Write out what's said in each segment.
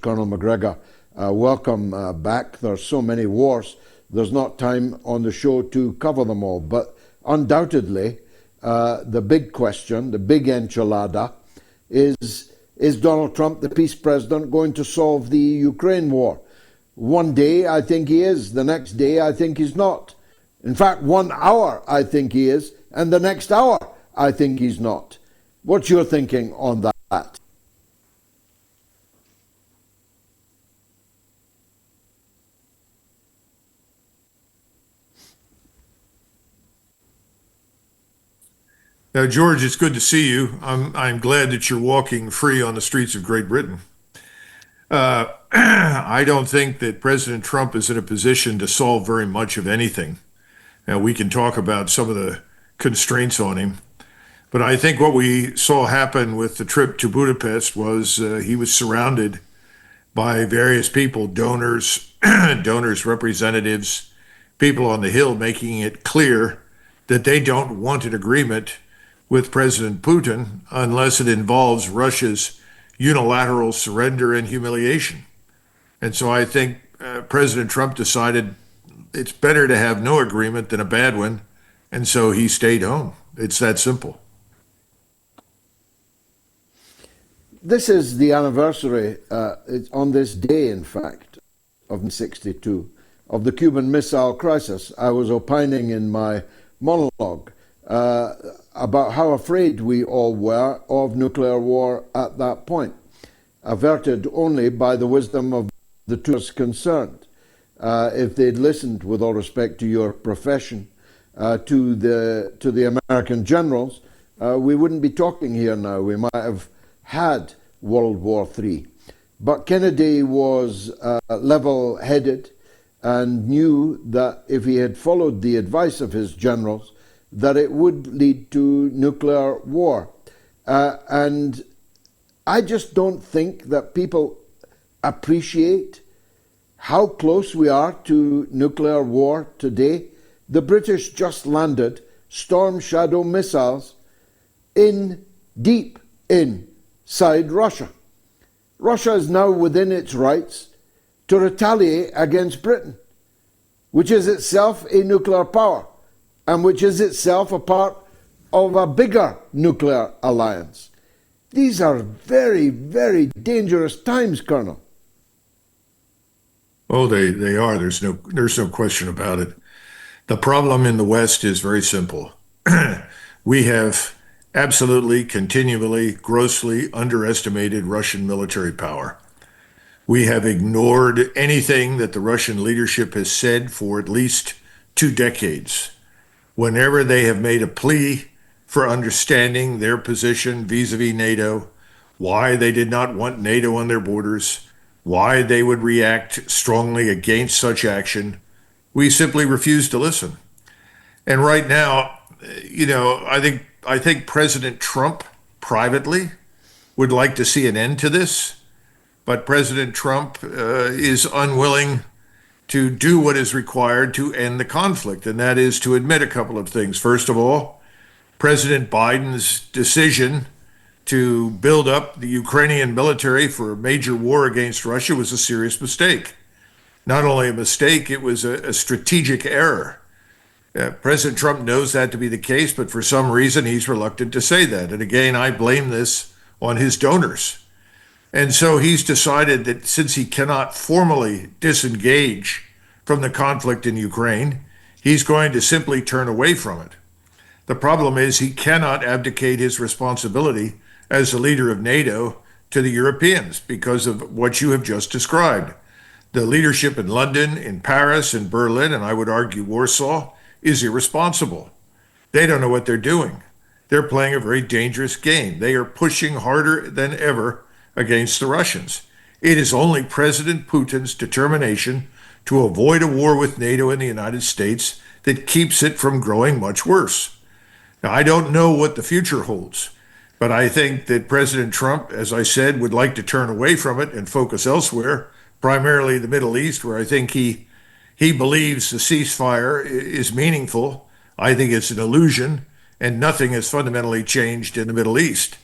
Colonel Macgregor. Welcome back. There's so many wars, there's not time on the show to cover them all. But undoubtedly, the big question, the big enchilada, is Donald Trump, the peace president, going to solve the Ukraine war? One day, I think he is. The next day, I think he's not. In fact, 1 hour, I think he is. And the next hour, I think he's not. What's your thinking on that? Now, George, it's good to see you. I'm glad that you're walking free on the streets of Great Britain. I don't think that President Trump is in a position to solve very much of anything. Now, we can talk about some of the constraints on him, but I think what we saw happen with the trip to Budapest was he was surrounded by various people, donors, donors, representatives, people on the Hill, making it clear that they don't want an agreement with President Putin unless it involves Russia's unilateral surrender and humiliation. And so I think President Trump decided it's better to have no agreement than a bad one, and so he stayed home. It's that simple. This is the anniversary, on this day, in fact, of 1962, of the Cuban Missile Crisis. I was opining in my monologue about how afraid we all were of nuclear war at that point, averted only by the wisdom of the two concerned. If they'd listened, with all respect to your profession, to the American generals, we wouldn't be talking here now. We might have had World War III. But Kennedy was level-headed and knew that if he had followed the advice of his generals, that it would lead to nuclear war. And I just don't think that people appreciate how close we are to nuclear war today. The British just landed Storm Shadow missiles deep inside Russia. Russia is now within its rights to retaliate against Britain, which is itself a nuclear power, and which is itself a part of a bigger nuclear alliance. These are very, very dangerous times, Colonel. Oh, they are. There's no question about it. The problem in the West is very simple. We have absolutely, continually, grossly underestimated Russian military power. We have ignored anything that the Russian leadership has said for at least 2 decades. Whenever they have made a plea for understanding their position vis-a-vis NATO, why they did not want NATO on their borders, why they would react strongly against such action, we simply refuse to listen. And right now, I think President Trump privately would like to see an end to this, but President Trump is unwilling to do what is required to end the conflict, and that is to admit a couple of things. First of all, President Biden's decision to build up the Ukrainian military for a major war against Russia was a serious mistake. Not only a mistake, it was a strategic error. President Trump knows that to be the case, but for some reason he's reluctant to say that. And again, I blame this on his donors. And so he's decided that since he cannot formally disengage from the conflict in Ukraine, he's going to simply turn away from it. The problem is he cannot abdicate his responsibility as the leader of NATO to the Europeans because of what you have just described. The leadership in London, in Paris, in Berlin, and I would argue Warsaw, is irresponsible. They don't know what they're doing. They're playing a very dangerous game. They are pushing harder than ever against the Russians. It is only President Putin's determination to avoid a war with NATO and the United States that keeps it from growing much worse. Now, I don't know what the future holds, but I think that President Trump, as I said, would like to turn away from it and focus elsewhere, primarily the Middle East, where I think he believes the ceasefire is meaningful. I think it's an illusion, and nothing has fundamentally changed in the Middle East.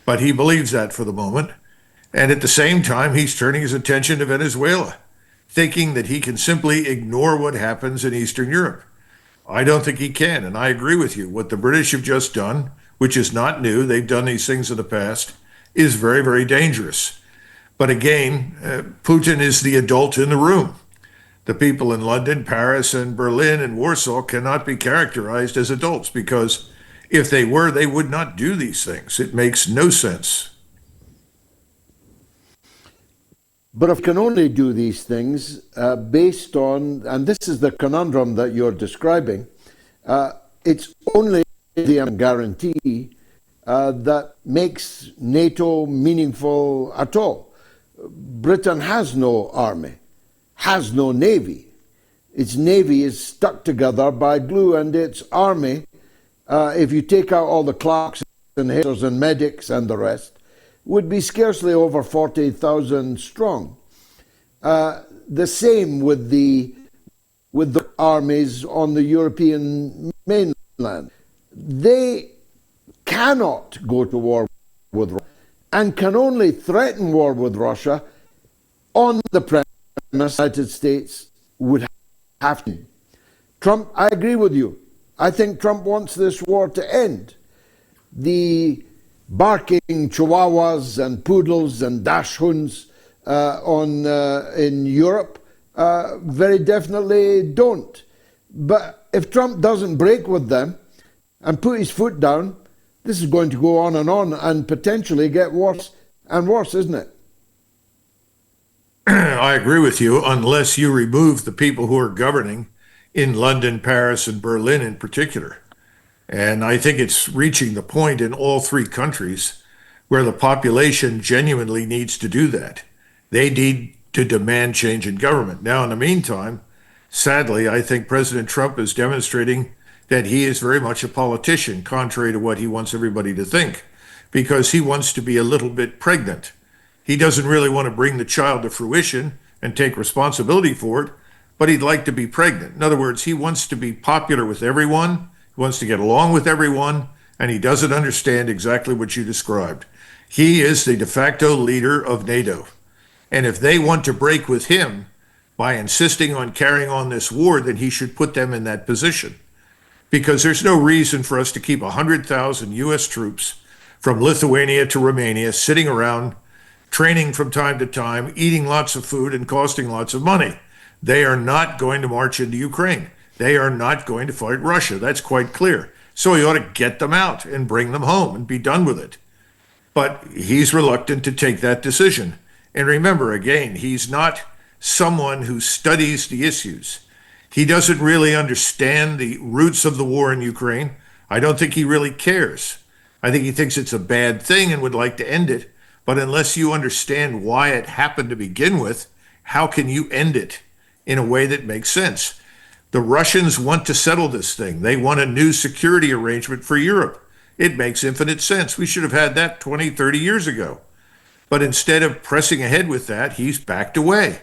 But he believes that for the moment. And at the same time, he's turning his attention to Venezuela, thinking that he can simply ignore what happens in Eastern Europe. I don't think he can. And I agree with you. What the British have just done, which is not new, they've done these things in the past, is very, very dangerous. But again, Putin is the adult in the room. The people in London, Paris, and Berlin and Warsaw cannot be characterized as adults because if they were, they would not do these things. It makes no sense. But if we can only do these things based on, and this is the conundrum that you're describing, it's only the guarantee that makes NATO meaningful at all. Britain has no army, has no navy. Its navy is stuck together by glue, and its army, if you take out all the clerks and haters and medics and the rest, would be scarcely over 40,000 strong. The same with the armies on the European mainland. They cannot go to war with Russia and can only threaten war with Russia on the premise the United States would have to. Trump, I agree with you. I think Trump wants this war to end. The barking chihuahuas and poodles and dachshunds in Europe very definitely don't. But if Trump doesn't break with them and put his foot down, this is going to go on and potentially get worse and worse, isn't it? I agree with you, unless you remove the people who are governing in London, Paris, and Berlin in particular. And I think it's reaching the point in all three countries where the population genuinely needs to do that. They need to demand change in government. Now, in the meantime, sadly, I think President Trump is demonstrating that he is very much a politician, contrary to what he wants everybody to think, because he wants to be a little bit pregnant. He doesn't really want to bring the child to fruition and take responsibility for it, but he'd like to be pregnant. In other words, he wants to be popular with everyone, he wants to get along with everyone, and he doesn't understand exactly what you described. He is the de facto leader of NATO. And if they want to break with him by insisting on carrying on this war, then he should put them in that position. Because there's no reason for us to keep 100,000 U.S. troops from Lithuania to Romania sitting around, training from time to time, eating lots of food and costing lots of money. They are not going to march into Ukraine. They are not going to fight Russia. That's quite clear. So he ought to get them out and bring them home and be done with it. But he's reluctant to take that decision. And remember, again, he's not someone who studies the issues. He doesn't really understand the roots of the war in Ukraine. I don't think he really cares. I think he thinks it's a bad thing and would like to end it. But unless you understand why it happened to begin with, how can you end it in a way that makes sense? The Russians want to settle this thing. They want a new security arrangement for Europe. It makes infinite sense. We should have had that 20, 30 years ago. But instead of pressing ahead with that, he's backed away.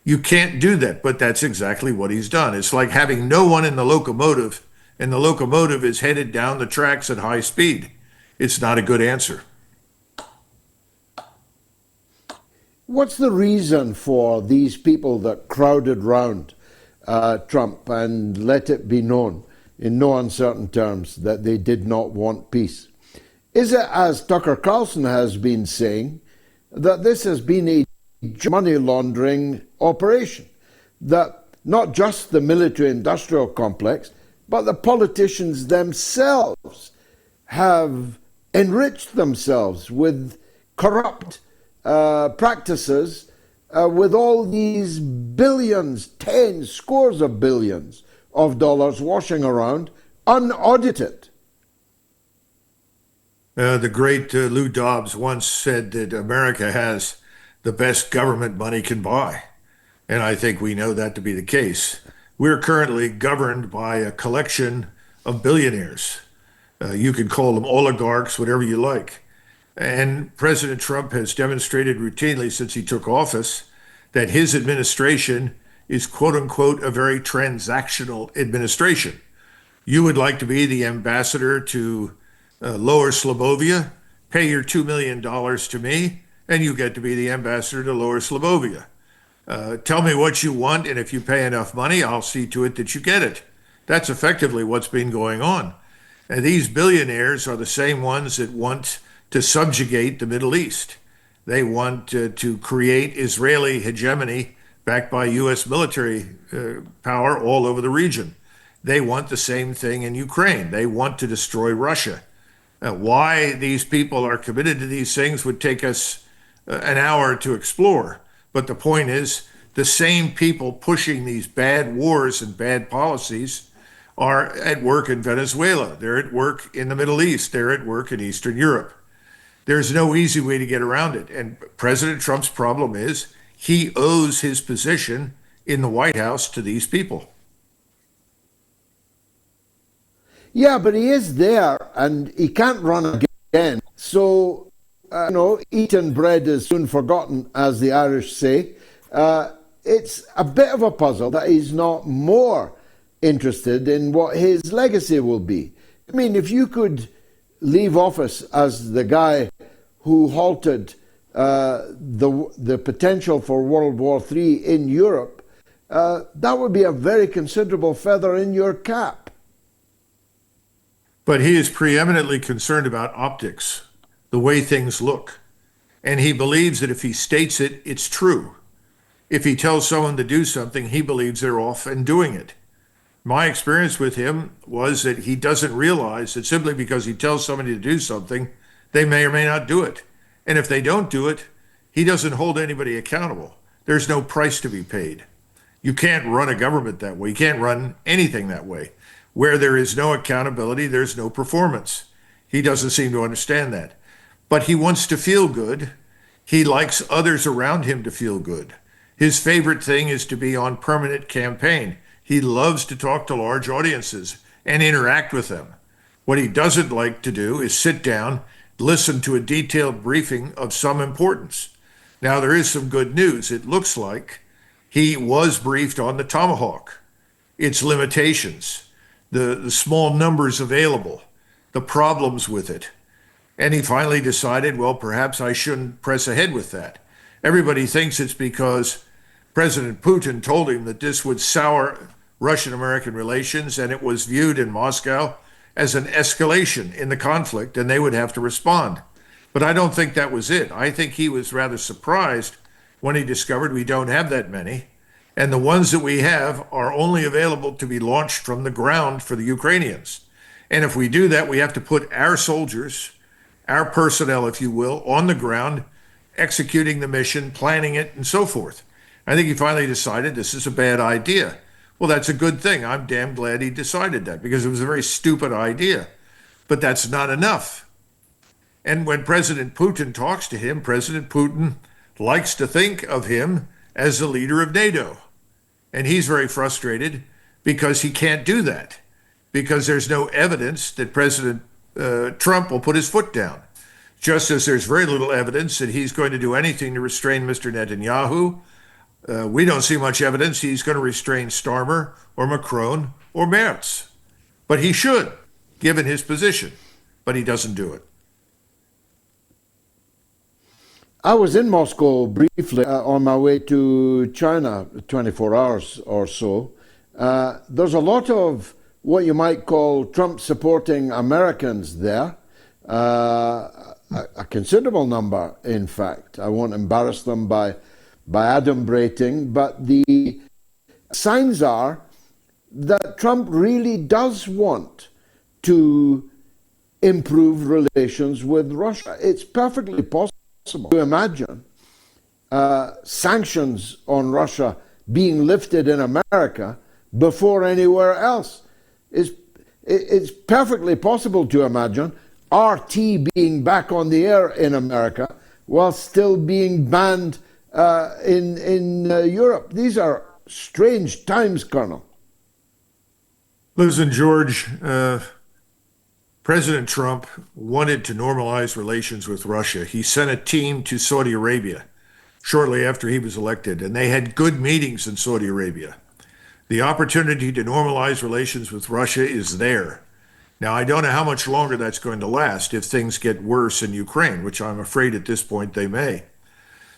You can't do that, but that's exactly what he's done. It's like having no one in the locomotive, and the locomotive is headed down the tracks at high speed. It's not a good answer. What's the reason for these people that crowded round Trump and let it be known in no uncertain terms that they did not want peace? Is it, as Tucker Carlson has been saying, that this has been a money laundering operation, that not just the military-industrial complex, but the politicians themselves have enriched themselves with corrupt practices with all these billions, tens, scores of billions of dollars washing around unaudited? The great Lou Dobbs once said that America has the best government money can buy. And I think we know that to be the case. We're currently governed by a collection of billionaires. You could call them oligarchs, whatever you like. And President Trump has demonstrated routinely since he took office that his administration is, quote unquote, a very transactional administration. You would like to be the ambassador to Lower Slobovia, pay your $2 million to me, and you get to be the ambassador to Lower Slobovia. Tell me what you want, and if you pay enough money, I'll see to it that you get it. That's effectively what's been going on. And these billionaires are the same ones that want to subjugate the Middle East. They want to create Israeli hegemony backed by U.S. military power all over the region. They want the same thing in Ukraine. They want to destroy Russia. Why these people are committed to these things would take us an hour to explore. But the point is, the same people pushing these bad wars and bad policies are at work in Venezuela. They're at work in the Middle East. They're at work in Eastern Europe. There's no easy way to get around it. And President Trump's problem is he owes his position in the White House to these people. Yeah, but he is there and he can't run again. So, eaten bread is soon forgotten, as the Irish say. It's a bit of a puzzle that he's not more interested in what his legacy will be. I mean, if you could leave office as the guy who halted the potential for World War III in Europe, that would be a very considerable feather in your cap. But he is preeminently concerned about optics, the way things look. And he believes that if he states it, it's true. If he tells someone to do something, he believes they're off and doing it. My experience with him was that he doesn't realize that simply because he tells somebody to do something, they may or may not do it. And if they don't do it, he doesn't hold anybody accountable. There's no price to be paid. You can't run a government that way. You can't run anything that way. Where there is no accountability, there's no performance. He doesn't seem to understand that. But he wants to feel good. He likes others around him to feel good. His favorite thing is to be on permanent campaign. He loves to talk to large audiences and interact with them. What he doesn't like to do is sit down, listen to a detailed briefing of some importance. Now, there is some good news. It looks like he was briefed on the Tomahawk, its limitations, the small numbers available, the problems with it. And he finally decided, well, perhaps I shouldn't press ahead with that. Everybody thinks it's because President Putin told him that this would sour Russian-American relations, and it was viewed in Moscow as an escalation in the conflict, and they would have to respond. But I don't think that was it. I think he was rather surprised when he discovered we don't have that many, and the ones that we have are only available to be launched from the ground for the Ukrainians. And if we do that, we have to put our soldiers, our personnel, if you will, on the ground, executing the mission, planning it, and so forth. I think he finally decided this is a bad idea. Well, that's a good thing. I'm damn glad he decided that because it was a very stupid idea. But that's not enough. And when President Putin talks to him, President Putin likes to think of him as the leader of NATO. And he's very frustrated because he can't do that, because there's no evidence that President Trump will put his foot down. Just as there's very little evidence that he's going to do anything to restrain Mr. Netanyahu, we don't see much evidence he's going to restrain Starmer or Macron or Merz. But he should, given his position. But he doesn't do it. I was in Moscow briefly on my way to China, 24 hours or so. There's a lot of what you might call Trump-supporting Americans there, a considerable number, in fact. I won't embarrass them by adumbrating, but the signs are that Trump really does want to improve relations with Russia. It's perfectly possible to imagine sanctions on Russia being lifted in America before anywhere else. It's perfectly possible to imagine RT being back on the air in America while still being banned in Europe. These are strange times, Colonel. Listen, George, President Trump wanted to normalize relations with Russia. He sent a team to Saudi Arabia shortly after he was elected, and they had good meetings in Saudi Arabia. The opportunity to normalize relations with Russia is there. Now, I don't know how much longer that's going to last if things get worse in Ukraine, which I'm afraid at this point they may.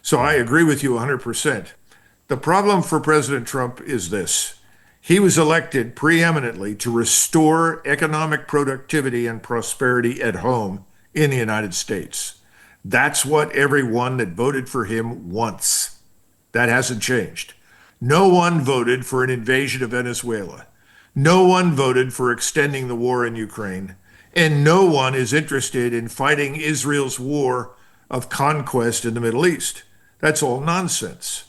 So I agree with you 100%. The problem for President Trump is this. He was elected preeminently to restore economic productivity and prosperity at home in the United States. That's what everyone that voted for him wants. That hasn't changed. No one voted for an invasion of Venezuela. No one voted for extending the war in Ukraine. And no one is interested in fighting Israel's war of conquest in the Middle East. That's all nonsense.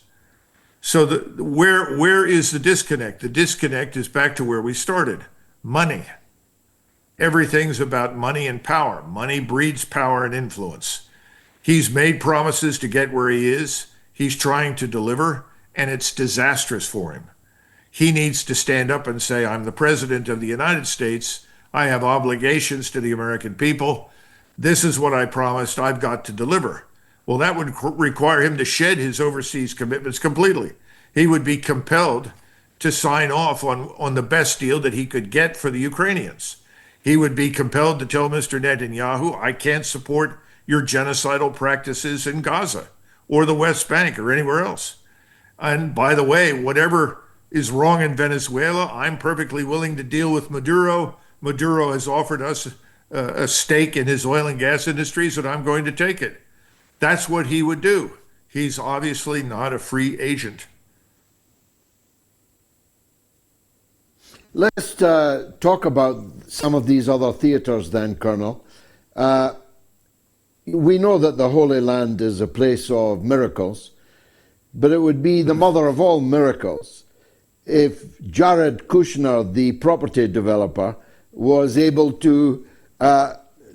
So where is the disconnect? The disconnect is back to where we started. Money. Everything's about money and power. Money breeds power and influence. He's made promises to get where he is. He's trying to deliver, and it's disastrous for him. He needs to stand up and say, I'm the president of the United States. I have obligations to the American people. This is what I promised. I've got to deliver. Well, that would require him to shed his overseas commitments completely. He would be compelled to sign off on the best deal that he could get for the Ukrainians. He would be compelled to tell Mr. Netanyahu, I can't support your genocidal practices in Gaza or the West Bank or anywhere else. And by the way, whatever is wrong in Venezuela, I'm perfectly willing to deal with Maduro. Maduro has offered us a stake in his oil and gas industries, and I'm going to take it. That's what he would do. He's obviously not a free agent. Let's talk about some of these other theaters then, Colonel. We know that the Holy Land is a place of miracles, but it would be the mother of all miracles if Jared Kushner, the property developer, was able to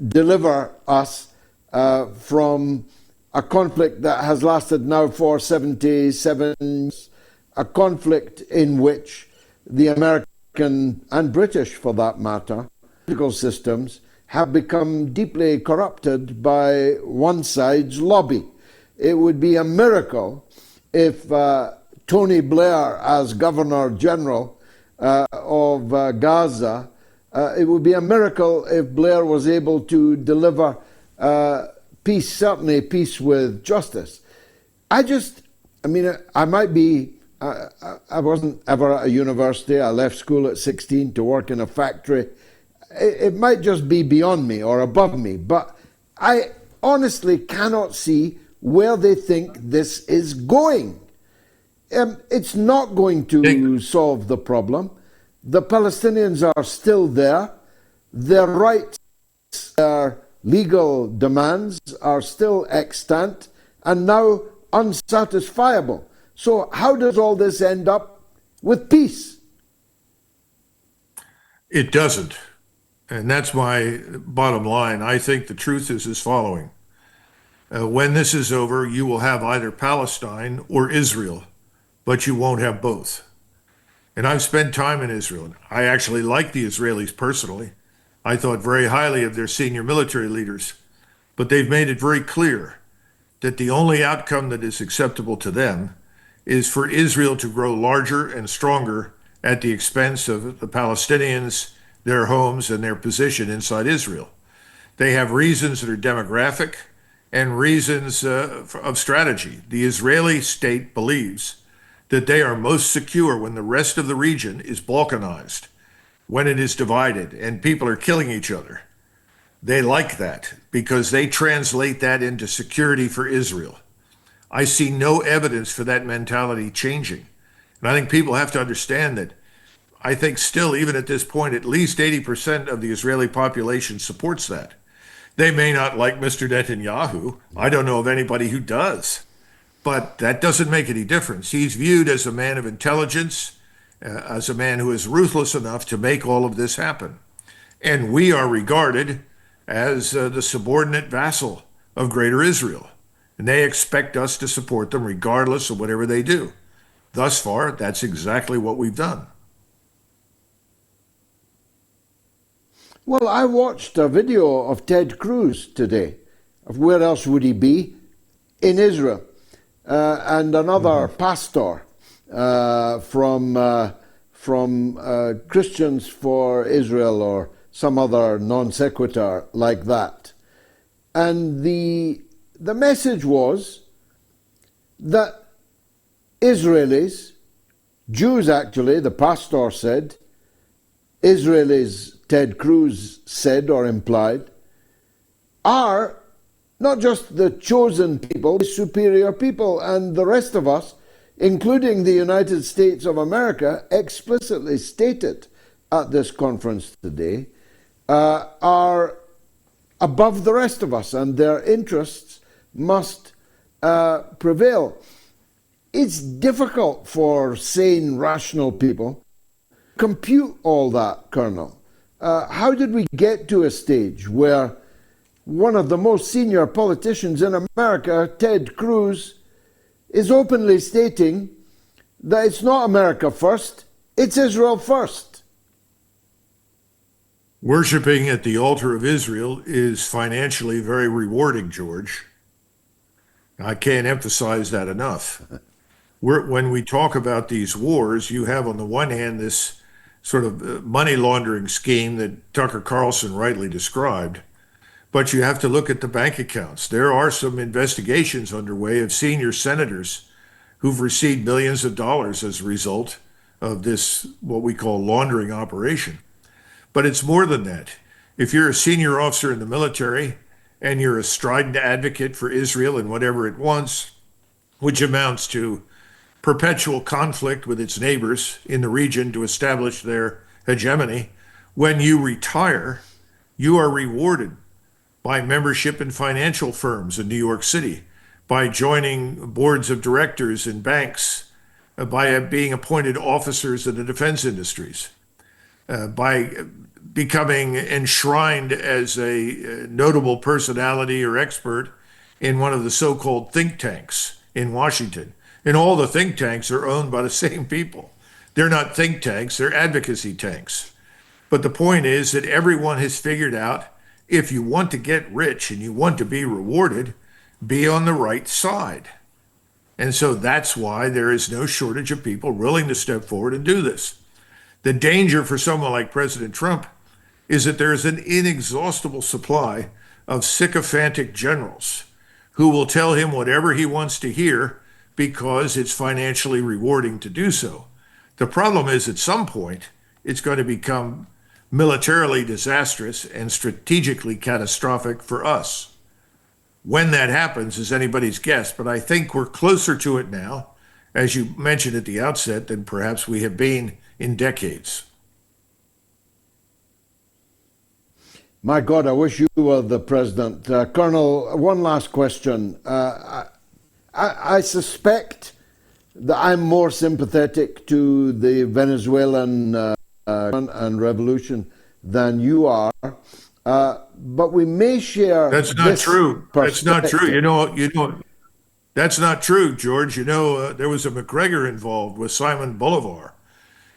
deliver us from a conflict that has lasted now for 77 years, a conflict in which the American and British, for that matter, political systems have become deeply corrupted by one side's lobby. It would be a miracle if Tony Blair, as Governor General of Gaza, it would be a miracle if Blair was able to deliver peace, certainly peace with justice. I might be, I wasn't ever at a university. I left school at 16 to work in a factory. It might just be beyond me or above me, but I honestly cannot see where they think this is going. It's not going to solve the problem. The Palestinians are still there. Their rights, their legal demands are still extant and now unsatisfiable. So how does all this end up with peace? It doesn't. And that's my bottom line. I think the truth is as following. When this is over, you will have either Palestine or Israel, but you won't have both. And I've spent time in Israel. I actually like the Israelis personally. I thought very highly of their senior military leaders, but they've made it very clear that the only outcome that is acceptable to them is for Israel to grow larger and stronger at the expense of the Palestinians, their homes, and their position inside Israel. They have reasons that are demographic and reasons of strategy. The Israeli state believes that they are most secure when the rest of the region is balkanized, when it is divided and people are killing each other. They like that because they translate that into security for Israel. I see no evidence for that mentality changing. And I think people have to understand that I think still, even at this point, at least 80% of the Israeli population supports that. They may not like Mr. Netanyahu. I don't know of anybody who does. But that doesn't make any difference. He's viewed as a man of intelligence, as a man who is ruthless enough to make all of this happen. And we are regarded as the subordinate vassal of Greater Israel. And they expect us to support them regardless of whatever they do. Thus far, that's exactly what we've done. Well, I watched a video of Ted Cruz today. Of where else would he be? In Israel. And another pastor from Christians for Israel or some other non sequitur like that. And the message was, that Israelis, Jews actually, the pastor said, Israelis, Ted Cruz said or implied, are not just the chosen people, the superior people, and the rest of us, including the United States of America, explicitly stated at this conference today, are above the rest of us, and their interests must prevail. It's difficult for sane, rational people to compute all that, Colonel. How did we get to a stage where one of the most senior politicians in America, Ted Cruz, is openly stating that it's not America first, it's Israel first? Worshipping at the altar of Israel is financially very rewarding, George. I can't emphasize that enough. When we talk about these wars, you have on the one hand this sort of money laundering scheme that Tucker Carlson rightly described, but you have to look at the bank accounts. There are some investigations underway of senior senators who've received millions of dollars as a result of this, what we call laundering operation. But it's more than that. If you're a senior officer in the military and you're a strident advocate for Israel and whatever it wants, which amounts to perpetual conflict with its neighbors in the region to establish their hegemony, when you retire, you are rewarded by membership in financial firms in New York City, by joining boards of directors in banks, by being appointed officers in the defense industries, by becoming enshrined as a notable personality or expert in one of the so-called think tanks in Washington. And all the think tanks are owned by the same people. They're not think tanks, they're advocacy tanks. But the point is that everyone has figured out, if you want to get rich and you want to be rewarded, be on the right side. And so that's why there is no shortage of people willing to step forward and do this. The danger for someone like President Trump is that there is an inexhaustible supply of sycophantic generals who will tell him whatever he wants to hear because it's financially rewarding to do so. The problem is, at some point, it's going to become militarily disastrous and strategically catastrophic for us. When that happens is anybody's guess, but I think we're closer to it now, as you mentioned at the outset, than perhaps we have been in decades. My God, I wish you were the president. Colonel, one last question. I suspect that I'm more sympathetic to the Venezuelan and revolution than you are, but we may share. That's not true. That's not true. That's not true, George. There was a Macgregor involved with Simon Bolivar.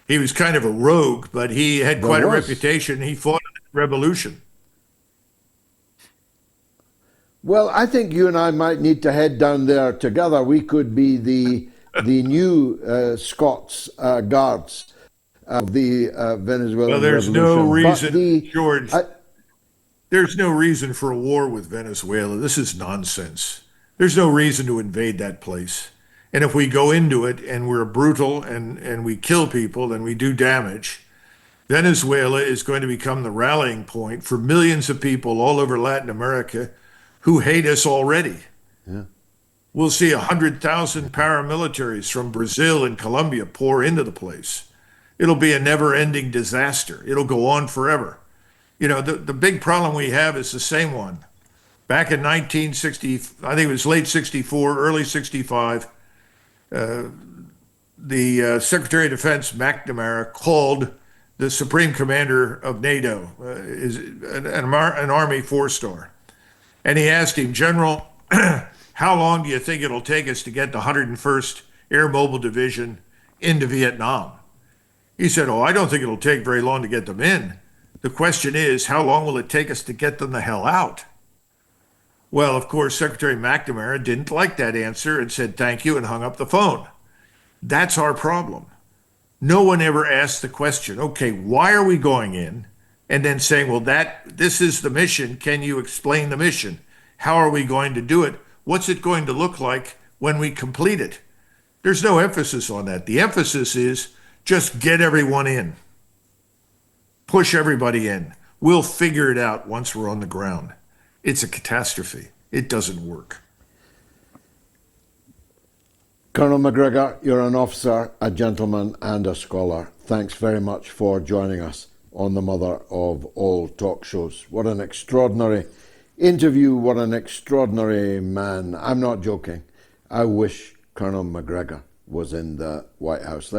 He was kind of a rogue, but he had quite a reputation. He fought in the revolution. Well, I think you and I might need to head down there together. We could be the new Scots guards of the Venezuelan Well, there's revolution. no reason, George. There's no reason for a war with Venezuela. This is nonsense. There's no reason to invade that place. And if we go into it and we're brutal and we kill people and we do damage, Venezuela is going to become the rallying point for millions of people all over Latin America who hate us already. Yeah. We'll see 100,000 paramilitaries from Brazil and Colombia pour into the place. It'll be a never-ending disaster. It'll go on forever. The big problem we have is the same one. Back in 1960, I think it was late 64, early 65, the Secretary of Defense McNamara called the Supreme Commander of NATO, an Army four-star. And he asked him, General, how long do you think it'll take us to get the 101st Air Mobile Division into Vietnam? He said, I don't think it'll take very long to get them in. The question is, how long will it take us to get them the hell out? Well, of course, Secretary McNamara didn't like that answer and said thank you and hung up the phone. That's our problem. No one ever asked the question, okay, why are we going in? And then saying, well, this is the mission. Can you explain the mission? How are we going to do it? What's it going to look like when we complete it. There's no emphasis on that. The emphasis is just get everyone in, push everybody in. We'll figure it out once we're on the ground. It's a catastrophe. It doesn't work. Colonel Macgregor, you're an officer, a gentleman, and a scholar. Thanks very much for joining us on the mother of all talk shows. What an extraordinary interview. What an extraordinary man. I'm not joking. I wish Colonel Macgregor was in the White House.